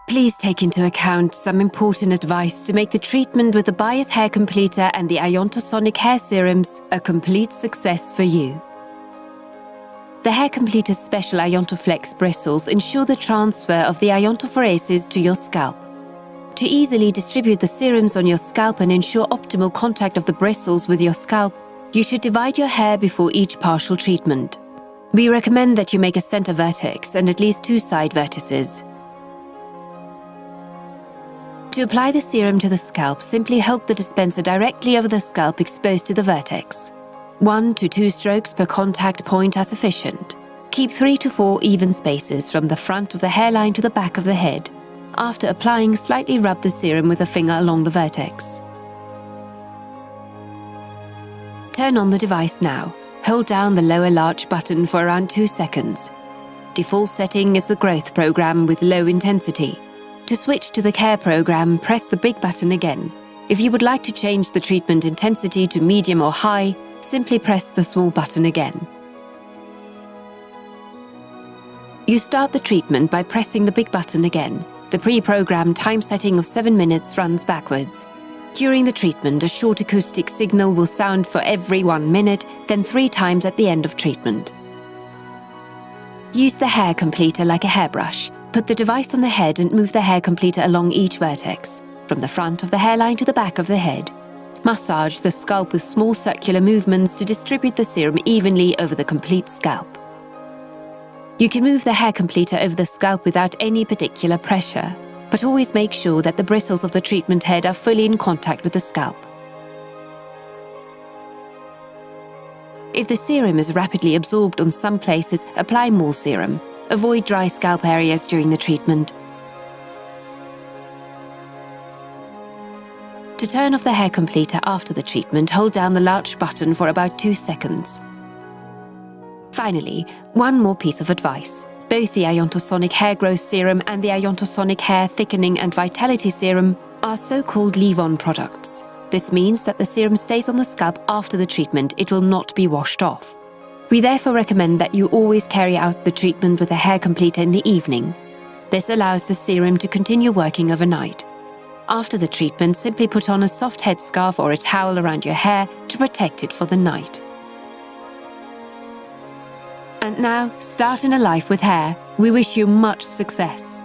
Please take into account some important advice to make the treatment with the BYAS hair completer and the Iontosonic hair serums a complete success for you. The hair completer's special Iontoflex bristles ensure the transfer of the iontophoresis to your scalp. To easily distribute the serums on your scalp and ensure optimal contact of the bristles with your scalp, you should divide your hair before each partial treatment. We recommend that you make a center vertex and at least 2 side vertices. To apply the serum to the scalp, simply hold the dispenser directly over the scalp exposed to the vertex. 1 to 2 strokes per contact point are sufficient. Keep 3 to 4 even spaces from the front of the hairline to the back of the head. After applying, slightly rub the serum with a finger along the vertex. Turn on the device now. Hold down the lower large button for around 2 seconds. Default setting is the growth program with low intensity. To switch to the care program, press the big button again. If you would like to change the treatment intensity to medium or high, simply press the small button again. You start the treatment by pressing the big button again. The pre-programmed time setting of 7 minutes runs backwards. During the treatment, a short acoustic signal will sound for every 1 minute, then 3 times at the end of treatment. Use the hair completer like a hairbrush. Put the device on the head and move the hair completer along each vertex, from the front of the hairline to the back of the head. Massage the scalp with small circular movements to distribute the serum evenly over the complete scalp. You can move the hair completer over the scalp without any particular pressure, but always make sure that the bristles of the treatment head are fully in contact with the scalp. If the serum is rapidly absorbed on some places, apply more serum. Avoid dry scalp areas during the treatment. To turn off the hair completer after the treatment, hold down the large button for about 2 seconds. Finally, one more piece of advice. Both the Iontosonic Hair Growth Serum and the Iontosonic Hair Thickening and Vitality Serum are so-called leave-on products. This means that the serum stays on the scalp after the treatment. It will not be washed off. We therefore recommend that you always carry out the treatment with a hair completer in the evening. This allows the serum to continue working overnight. After the treatment, simply put on a soft headscarf or a towel around your hair to protect it for the night. And now, start in a life with hair. We wish you much success.